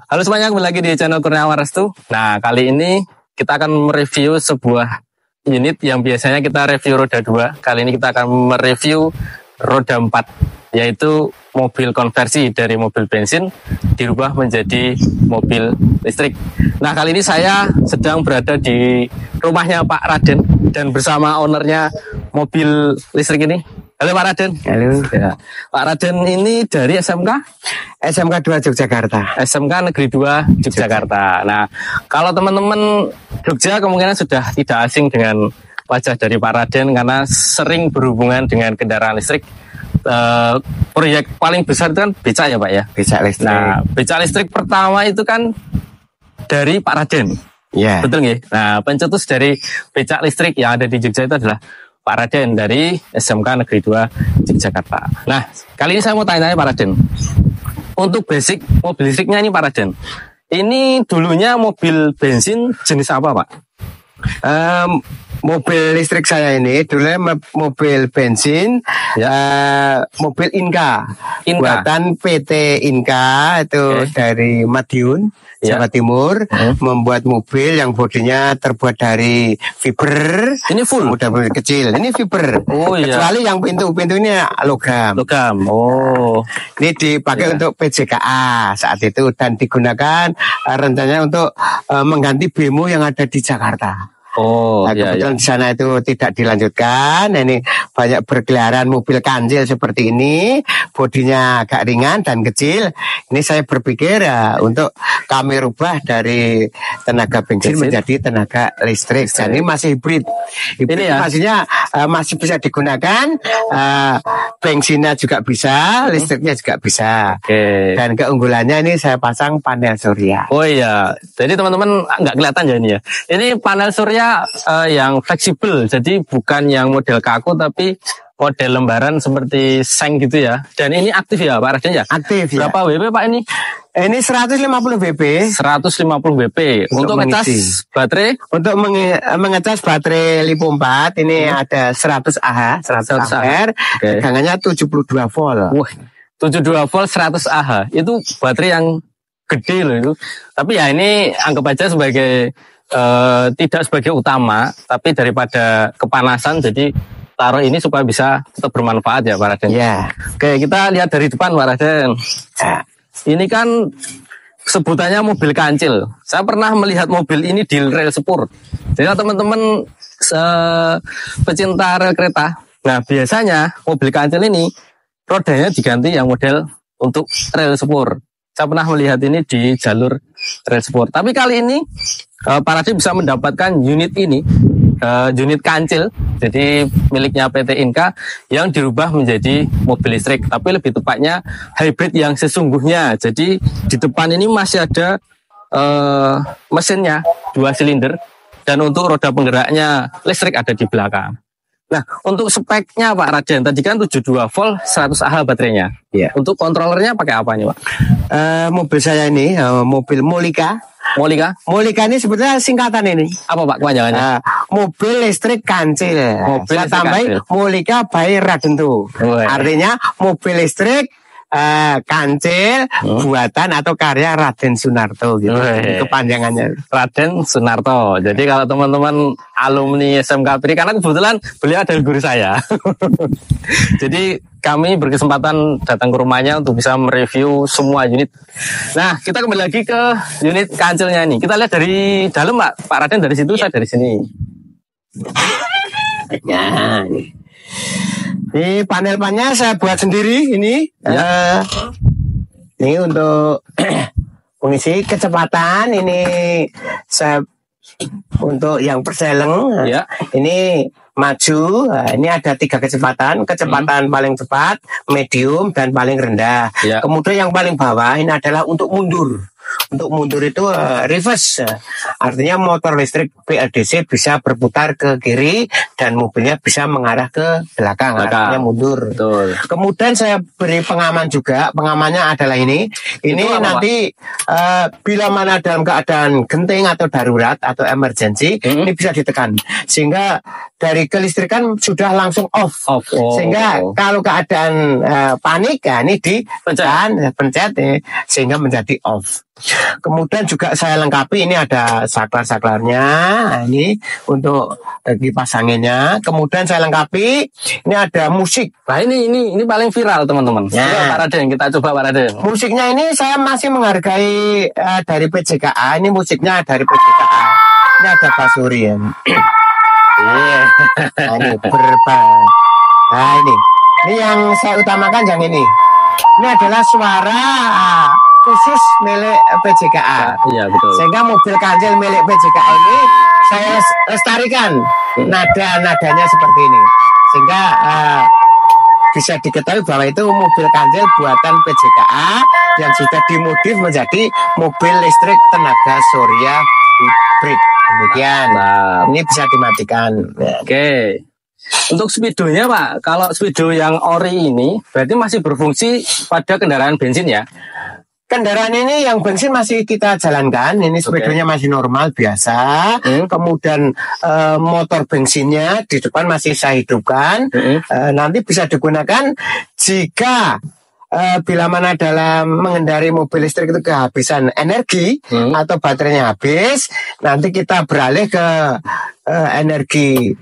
Halo semuanya, kembali lagi di channel Kurniawan Restu. Nah, kali ini kita akan mereview sebuah unit yang biasanya kita review roda 2. Kali ini kita akan mereview roda 4, yaitu mobil konversi dari mobil bensin dirubah menjadi mobil listrik. Nah, kali ini saya sedang berada di rumahnya Pak Raden dan bersama ownernya mobil listrik ini. Halo Pak Raden. Halo. Ya. Pak Raden ini dari SMK 2 Yogyakarta. SMK Negeri 2 Yogyakarta. Nah, kalau teman-teman Jogja kemungkinan sudah tidak asing dengan wajah dari Pak Raden karena sering berhubungan dengan kendaraan listrik. Proyek paling besar itu kan becak ya Pak ya? Becak listrik. Nah, becak listrik pertama itu kan dari Pak Raden. Iya. Betul nggih? Nah, pencetus dari becak listrik yang ada di Jogja itu adalah Pak Raden dari SMK Negeri 2 Yogyakarta. Nah, kali ini saya mau tanya-tanya Pak Raden. Untuk basic mobil listriknya ini Pak Raden, ini dulunya mobil bensin jenis apa Pak? Mobil listrik saya ini dulunya mobil bensin, mobil Inka. Buatan PT Inka itu dari Madiun, Jawa Timur, membuat mobil yang bodinya terbuat dari fiber. Ini full? Udah kecil, ini fiber. Oh, iya. Kecuali yang pintu-pintu ini logam. Logam. Oh. Ini dipakai untuk PJKA saat itu dan digunakan rencananya untuk mengganti bemo yang ada di Jakarta. Oh, nah, kebetulan di sana itu tidak dilanjutkan. Nah, ini banyak berkeliaran mobil kancil seperti ini, bodinya agak ringan dan kecil. Ini saya berpikir untuk kami rubah dari tenaga bensin menjadi tenaga listrik. Dan ini masih hibrid. Hibrid ini maksudnya masih bisa digunakan, bensinnya juga bisa, listriknya juga bisa. Dan keunggulannya ini saya pasang panel surya. Oh iya, jadi teman-teman nggak kelihatan ya ini ya. Ini panel surya yang fleksibel, jadi bukan yang model kaku tapi model lembaran seperti seng gitu ya. Dan ini aktif ya Pak Raden ya? Aktif ya. Berapa WP Pak ini? Ini 150 WP. 150 WP. Untuk ngecas baterai? Untuk mengecas baterai Lipo 4 ini ada 100 Ah, 100 ampere. Tegangannya 72 volt. Wah, 72 volt 100 Ah. Itu baterai yang gede loh itu. Tapi ya ini anggap aja sebagai tidak sebagai utama, tapi daripada kepanasan, jadi taruh ini supaya bisa tetap bermanfaat ya Pak Raden. Ya. Oke, kita lihat dari depan Pak Raden. Ini kan sebutannya mobil kancil. Saya pernah melihat mobil ini di rel sepur. Jadi teman-teman pecinta rel kereta, nah biasanya mobil kancil ini rodanya diganti yang model untuk rel sepur. Saya pernah melihat ini di jalur rel sepur. Tapi kali ini Pak Raden bisa mendapatkan unit ini, unit kancil, jadi miliknya PT Inka yang dirubah menjadi mobil listrik. Tapi lebih tepatnya hybrid yang sesungguhnya. Jadi di depan ini masih ada mesinnya 2 silinder dan untuk roda penggeraknya listrik ada di belakang. Nah, untuk speknya Pak Raden, tadi kan 72 volt 100 Ah baterainya. Ya. Untuk kontrolernya pakai apa nih Pak? Mobil saya ini mobil Molika. Molika ini sebetulnya singkatan ini. Apa Pak kepanjangannya? Mobil listrik kancil. Mobil saya listrik tambahin kancil. Molika by Raden tuh. Artinya mobil listrik kancil buatan atau karya Raden Sunarto gitu. Itu panjangannya Raden Sunarto. Jadi kalau teman-teman alumni SMK Pri, karena kebetulan beliau adalah guru saya. Jadi kami berkesempatan datang ke rumahnya untuk bisa mereview semua unit. Nah, kita kembali lagi ke unit kancilnya ini. Kita lihat dari dalam Pak Raden dari situ, saya dari sini. Ya, ini panel-panelnya saya buat sendiri ini. Ini untuk pengisi kecepatan ini saya untuk yang perseleng. Ini maju. Ini ada 3 kecepatan. Kecepatan paling cepat, medium dan paling rendah. Kemudian yang paling bawah ini adalah untuk mundur. Untuk mundur itu reverse. Artinya motor listrik PLDC bisa berputar ke kiri dan mobilnya bisa mengarah ke belakang. Artinya mundur. Betul. Kemudian saya beri pengaman juga. Pengamannya adalah ini. Ini nanti bila mana dalam keadaan genting atau darurat atau emergency, ini bisa ditekan. Sehingga dari kelistrikan sudah langsung off. Sehingga kalau keadaan panik, ya ini pencet sehingga menjadi off. Kemudian juga saya lengkapi, ini ada saklar-saklarnya, ini untuk kipas anginnya. Kemudian saya lengkapi, ini ada musik. Nah ini paling viral teman-teman. Ya. Pak Raden, kita coba Pak Raden. Musiknya ini saya masih menghargai dari PJKA. Ini musiknya dari PJKA. Ini ada basurian. Iya. Nah, ini Nah ini yang saya utamakan yang ini. Ini adalah suara khusus milik PJKA. Iya betul. Sehingga mobil ganjil milik PJKA ini saya lestarikan nadanya seperti ini. Sehingga bisa diketahui bahwa itu mobil ganjil buatan PJKA yang sudah dimodif menjadi mobil listrik tenaga surya hybrid. Demikian. Ini bisa dimatikan. Oke. Untuk speedonya Pak, kalau speedo yang ori ini berarti masih berfungsi pada kendaraan bensin ya? Kendaraan ini yang bensin masih kita jalankan. Ini speedonya masih normal biasa. Kemudian motor bensinnya di depan masih saya hidupkan. Nanti bisa digunakan jika bila mana dalam mengendari mobil listrik itu kehabisan energi atau baterainya habis, nanti kita beralih ke energi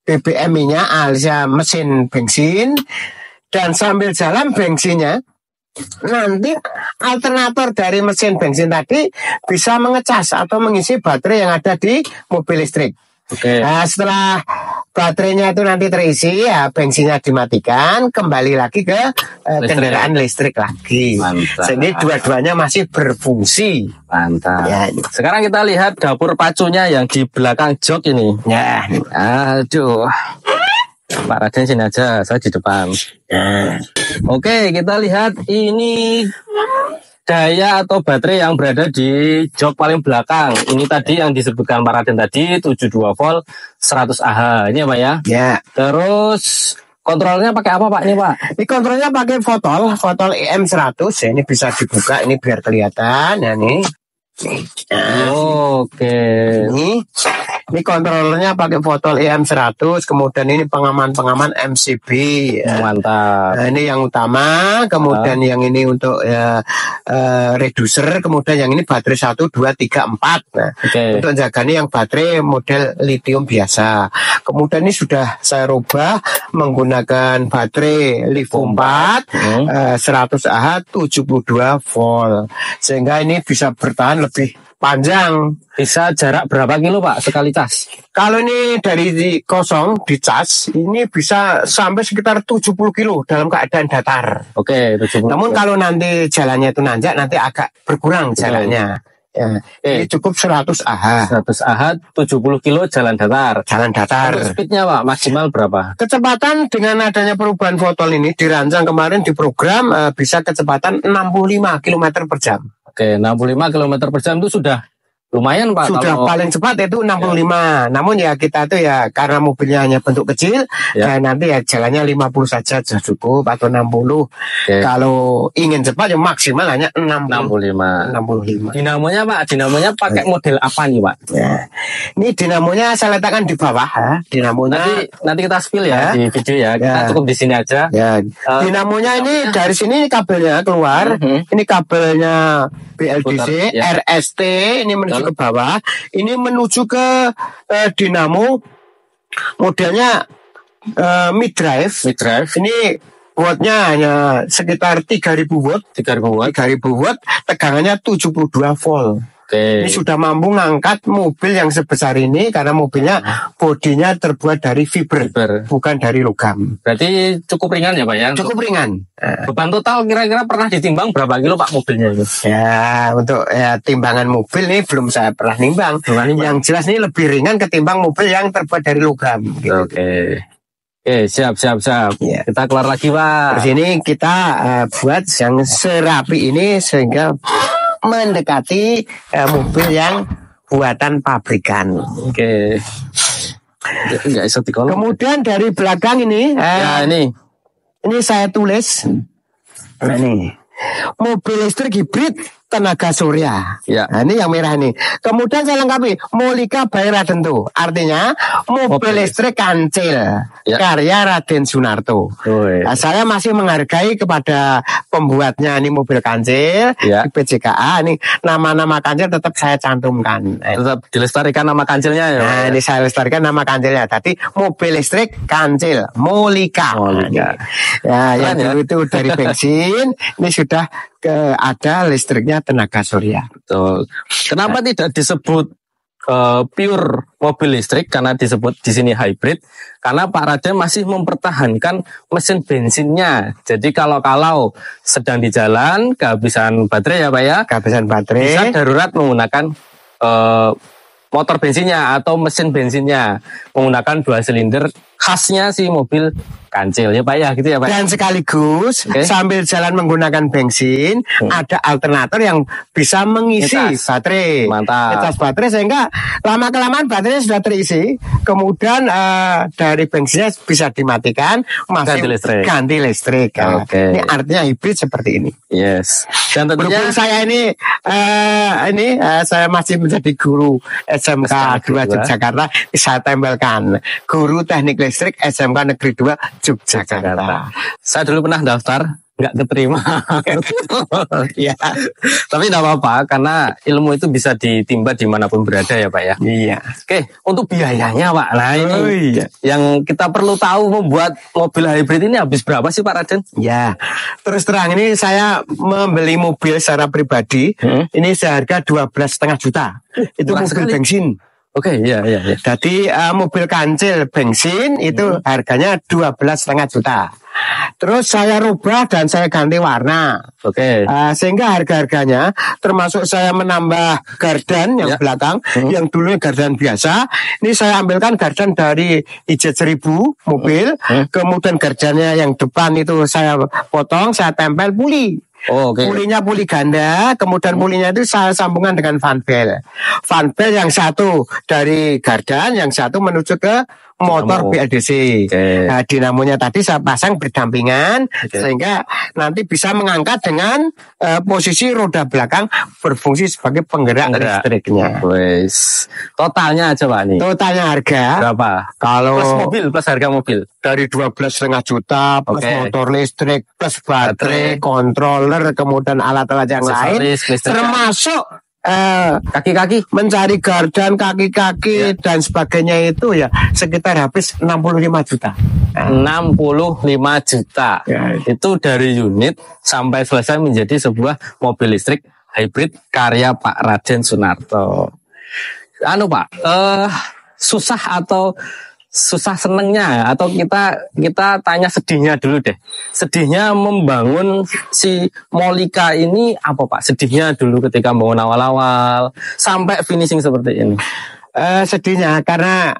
BBM minyak alias mesin bensin, dan sambil jalan bensinnya nanti alternator dari mesin bensin tadi bisa mengecas atau mengisi baterai yang ada di mobil listrik. Nah, setelah baterainya itu nanti terisi, ya bensinnya dimatikan, kembali lagi ke kendaraan listrik lagi. Jadi dua-duanya masih berfungsi. Mantap. Ya. Sekarang kita lihat dapur pacunya yang di belakang jok ini. Ya. Aduh. Pak Raden sini aja, saya di depan. Oke, kita lihat ini daya atau baterai yang berada di jok paling belakang. Ini tadi yang disebutkan Pak Raden tadi 72 volt 100 Ah. Ini ya Pak ya? Ya. Terus kontrolnya pakai apa Pak ini Pak? Ini kontrolnya pakai fotol EM100 ya. Ini bisa dibuka ini biar kelihatan ya nih. Oke. Ini kontrolernya pakai fotol EM100, kemudian ini pengaman MCB. Mantap. Nah, ini yang utama, kemudian yang ini untuk reducer, kemudian yang ini baterai 1, 2, 3, 4. Nah, untuk jaga ini yang baterai model lithium biasa. Kemudian ini sudah saya rubah menggunakan baterai lithium 4, 100 Ah, 72 volt. Sehingga ini bisa bertahan lebih panjang. Bisa jarak berapa kilo Pak sekali cas? Kalau ini dari kosong dicas, ini bisa sampai sekitar 70 kilo dalam keadaan datar. Oke, 70. Namun kalau nanti jalannya itu nanjak, nanti agak berkurang jalannya. Ya, ini cukup 100 Ah. 100 Ah 70 kilo jalan datar. Jalan datar. Untuk speednya Pak maksimal berapa? Kecepatan dengan adanya perubahan fotol ini dirancang kemarin di program bisa kecepatan 65 km per jam. Oke, 65 km per jam itu sudah lumayan Pak. Sudah paling cepat itu 65. Namun ya kita tuh ya karena mobilnya hanya bentuk kecil, nanti ya jalannya 50 saja sudah cukup atau 60. Kalau ingin cepat ya maksimal hanya 65. Dinamonya Pak, dinamonya pakai model apa nih Pak? Ya. Ini dinamonya saya letakkan di bawah ya. Dinamonya nanti kita spill ya di video ya. Kita cukup di sini aja. Ya. Dinamonya ini dari sini kabelnya keluar. Ini kabelnya BLDC RST ini menuju ke bawah, ini menuju ke dinamo modelnya mid drive. Ini wattnya hanya sekitar 3000 watt. 3000 watt, tegangannya 72 volt. Ini sudah mampu ngangkat mobil yang sebesar ini karena mobilnya bodinya terbuat dari fiber, bukan dari logam. Berarti cukup ringan ya Pak ya? Cukup ringan. Beban total kira-kira pernah ditimbang berapa kilo Pak mobilnya itu? Ya, untuk timbangan mobil ini belum saya pernah nimbang. Yang jelas ini lebih ringan ketimbang mobil yang terbuat dari logam. Gitu. Oke, siap. Ya. Kita keluar lagi Pak. Terus ini kita buat yang serapi ini sehingga mendekati mobil yang buatan pabrikan. Oke. Enggak bisa dikolong. Kemudian dari belakang ini, Ya ini. ini saya tulis, nah, ini mobil listrik hibrid tenaga surya. Ya. Nah, ini yang merah ini. Kemudian saya lengkapi Molika by Radentu. Artinya mobil listrik kancil Ya. karya Raden Sunarto. Nah, saya masih menghargai kepada pembuatnya ini mobil kancil Ya. di PJKA. Ini nama-nama kancil tetap saya cantumkan. Tetap dilestarikan nama kancilnya ya. Nah, ini saya lestarikan nama kancilnya. Tadi mobil listrik kancil Molika. Molika. Ya, yang Keren ya. dulu itu dari bensin, ini sudah ada listriknya tenaga surya. Betul. Kenapa tidak disebut pure mobil listrik? Karena disebut di sini hybrid. Karena Pak Raden masih mempertahankan mesin bensinnya. Jadi kalau sedang di jalan kehabisan baterai ya Pak ya, Kehabisan bisa baterai. darurat menggunakan motor bensinnya atau mesin bensinnya, menggunakan 2 silinder khasnya si mobil kancil ya Pak ya, gitu ya Pak. Dan sekaligus Oke. sambil jalan menggunakan bensin, ada alternator yang bisa mengisi Ngecas. baterai. Mantap. Ngecas baterai sehingga lama-kelamaan baterainya sudah terisi. Kemudian dari bensinnya bisa dimatikan, masih Ganti listrik. Nah, Oke. ini artinya hibrid seperti ini. Yes. Dan tentunya Berhubung saya ini saya masih menjadi guru SMK 2 Yogyakarta, saya tempelkan guru teknik listrik SMK Negeri 2 Yogyakarta. saya dulu pernah daftar, nggak keterima. Ya, Tapi nggak apa-apa, karena ilmu itu bisa ditimba dimanapun berada ya Pak ya. iya. Oke, untuk biayanya Pak. Nah ini Oh, iya. yang kita perlu tahu, membuat mobil hybrid ini habis berapa sih Pak Raden? Ya, terus terang ini saya membeli mobil secara pribadi, ini seharga 12,5 juta. Itu Murah mobil sekali. bensin. Oke, iya. Jadi mobil kancil bensin itu harganya 12,5 juta. Terus saya rubah dan saya ganti warna. Oke. Sehingga harga-harganya termasuk saya menambah gardan yang Ya. belakang, yang dulunya gardan biasa. Ini saya ambilkan gardan dari IJ1000 mobil, kemudian gardannya yang depan itu saya potong, saya tempel puli. Oh, oke. Pulinya puli ganda, kemudian pulinya itu saya sambungkan dengan fan bel. Fan bel yang satu dari gardan, yang satu menuju ke motor Dinamo. BLDC. Oke. Nah, dinamonya tadi saya pasang berdampingan, sehingga nanti bisa mengangkat dengan posisi roda belakang berfungsi sebagai penggerak listriknya. Wes. Totalnya aja Pak nih. Totalnya harga Berapa? kalau Plus mobil, plus harga mobil. dari 12,5 juta plus Oke. motor listrik plus baterai, controller, kemudian alat-alat yang lain, Aksesoris, listrik. termasuk Kaki-kaki. mencari gardan, kaki-kaki dan sebagainya itu ya sekitar habis 65 juta. 65 juta. Ya. Itu dari unit sampai selesai menjadi sebuah mobil listrik hybrid karya Pak Raden Sunarto. Anu Pak, susah atau susah senengnya, atau kita tanya sedihnya dulu deh. Sedihnya membangun si Molika ini apa Pak? Sedihnya dulu ketika bangun awal-awal sampai finishing seperti ini. Sedihnya karena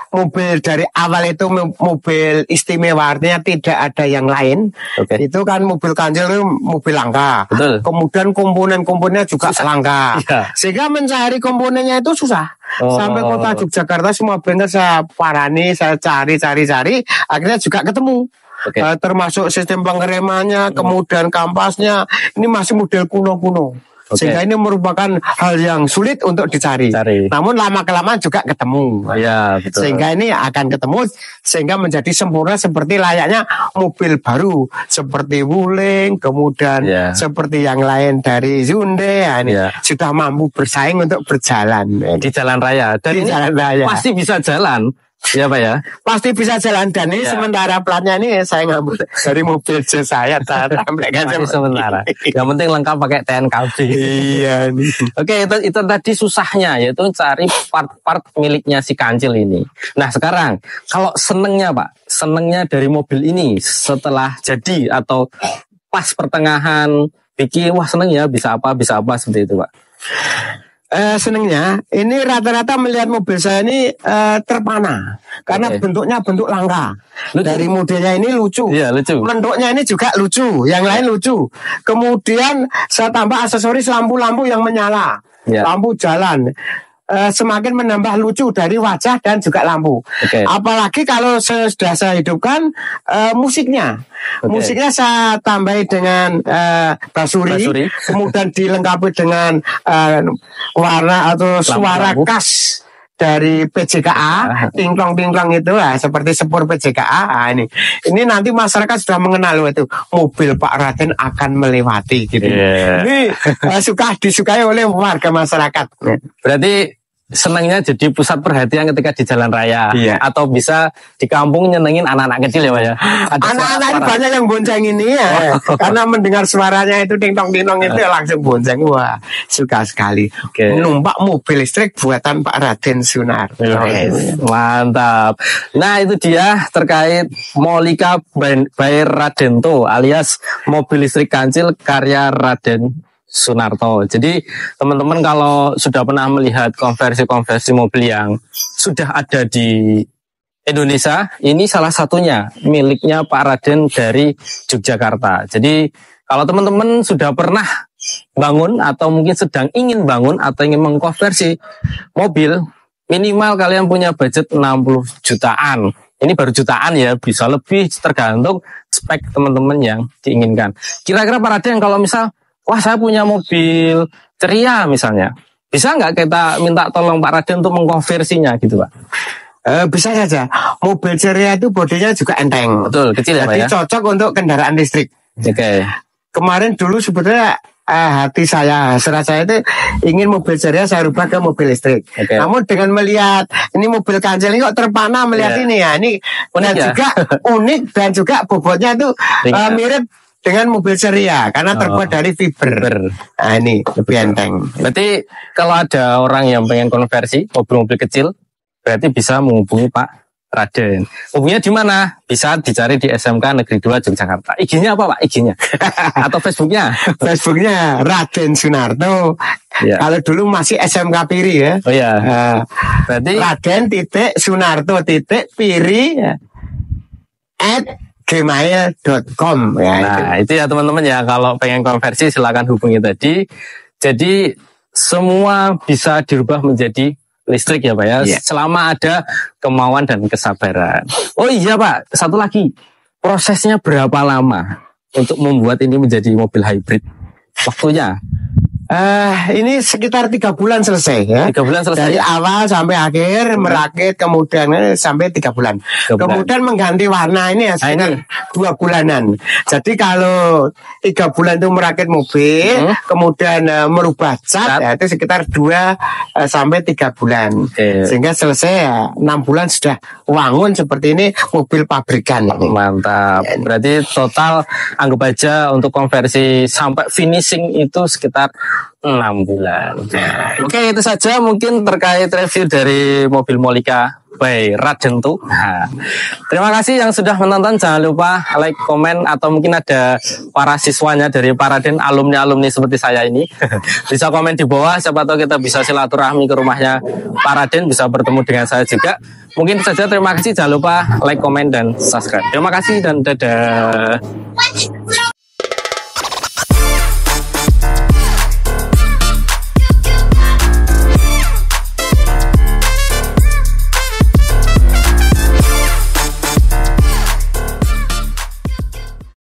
mobil dari awal itu mobil istimewa, artinya tidak ada yang lain. Oke. Itu kan mobil kancil itu mobil langka. Betul. Kemudian komponen-komponennya juga langka. Iya. Sehingga mencari komponennya itu susah. Oh. Sampai kota Yogyakarta semua bengkel saya parani, saya cari, akhirnya juga ketemu. Oke. Termasuk sistem pengeremannya, kemudian kampasnya, ini masih model kuno-kuno. Oke. Sehingga ini merupakan hal yang sulit untuk dicari. Namun lama-kelamaan juga ketemu. Iya, betul. Sehingga ini akan ketemu, sehingga menjadi sempurna seperti layaknya mobil baru. Seperti Wuling, kemudian Ya. seperti yang lain dari Hyundai. Ini Ya. sudah mampu bersaing untuk berjalan. Di jalan raya. Dan Di ini jalan raya. pasti bisa jalan. Ya Pak ya. Pasti bisa jalan, dan ini Ya. sementara platnya ini saya ngambil dari mobil saya. Tampilkan Masih sementara. Yang penting lengkap pakai TNKB. Iya nih. Oke, itu tadi susahnya, yaitu cari part-part miliknya si kancil ini. Nah sekarang, kalau senengnya Pak, senengnya dari mobil ini setelah jadi atau pas pertengahan bikin, wah seneng ya bisa apa seperti itu Pak. Senengnya ini rata-rata melihat mobil saya ini terpana karena bentuknya bentuk langka. Dari modelnya ini lucu. Iya, lucu. Bentuknya ini juga lucu, yang lain lucu. Kemudian saya tambah aksesoris lampu-lampu yang menyala, lampu jalan. Semakin menambah lucu dari wajah dan juga lampu. Apalagi kalau sudah saya hidupkan musiknya. Musiknya saya tambahi dengan basuri, kemudian dilengkapi dengan warna atau suara khas dari PJKA, tingklong itu seperti sepur PJKA. Ini nanti masyarakat sudah mengenal itu mobil Pak Raden akan melewati gitu. Ini disukai oleh warga masyarakat. Berarti senangnya jadi pusat perhatian ketika di jalan raya, atau bisa di kampung nyenengin anak-anak kecil ya Pak ya. Anak-anak ini banyak yang bonceng ini ya, karena mendengar suaranya itu ting-tong itu langsung bonceng. Wah, suka sekali. Numpak mobil listrik buatan Pak Raden Sunarto. Mantap. Nah itu dia terkait Molika by Radento alias mobil listrik kancil karya Raden Sunarto. Jadi teman-teman kalau sudah pernah melihat konversi mobil yang sudah ada di Indonesia, ini salah satunya miliknya Pak Raden dari Yogyakarta. Jadi kalau teman-teman sudah pernah bangun atau mungkin sedang ingin bangun atau ingin mengkonversi mobil, minimal kalian punya budget 60 jutaan. Ini baru jutaan ya, bisa lebih tergantung spek teman-teman yang diinginkan. Kira-kira Pak Raden kalau misal wah saya punya mobil ceria misalnya, bisa nggak kita minta tolong Pak Raden untuk mengkonversinya gitu Pak? Bisa saja. Mobil ceria itu bodinya juga enteng. Betul, kecil ya Pak ya. Jadi cocok untuk kendaraan listrik. Kemarin dulu sebetulnya hasrat saya itu ingin mobil ceria saya rubah ke mobil listrik. Namun dengan melihat ini mobil kancil ini kok terpana melihat ini ya, ini unik juga unik dan juga bobotnya itu mirip dengan mobil ceria karena terbuat dari fiber. Nah ini lebih enteng. Berarti kalau ada orang yang pengen konversi mobil-mobil kecil, berarti bisa menghubungi Pak Raden. Hubunginya di mana? Bisa dicari di SMK Negeri 2 Yogyakarta. IG-nya apa Pak? IG-nya atau Facebooknya? Facebooknya Raden Sunarto. Kalau dulu masih SMK Piri ya. Berarti Raden Sunarto Piri @gmail.com ya. Nah itu ya teman-teman ya, kalau pengen konversi silakan hubungi tadi. Jadi semua bisa dirubah menjadi listrik ya Pak ya, selama ada kemauan dan kesabaran. Oh iya Pak, satu lagi, prosesnya berapa lama untuk membuat ini menjadi mobil hybrid? Waktunya? Ini sekitar 3 bulan selesai ya. 3 bulan selesai. Dari awal sampai akhir merakit, kemudian sampai 3 bulan. Kemudian mengganti warna ini ya sekitar 2 bulanan. Jadi kalau 3 bulan itu merakit mobil, kemudian merubah cat, ya, itu sekitar 2 sampai 3 bulan. Sehingga selesai ya, 6 bulan sudah wangun seperti ini mobil pabrikan. Mantap. Berarti total anggap aja untuk konversi sampai finishing itu sekitar 6 bulan. Oke, itu saja mungkin terkait review dari mobil Molika by Radento. Nah, terima kasih yang sudah menonton. Jangan lupa like, komen, atau mungkin ada para siswanya dari Pak Raden, alumni seperti saya ini. Bisa komen di bawah, siapa tahu kita bisa silaturahmi ke rumahnya Pak Raden, bisa bertemu dengan saya juga. Mungkin itu saja, terima kasih. Jangan lupa like, komen, dan subscribe. Terima kasih dan dadah.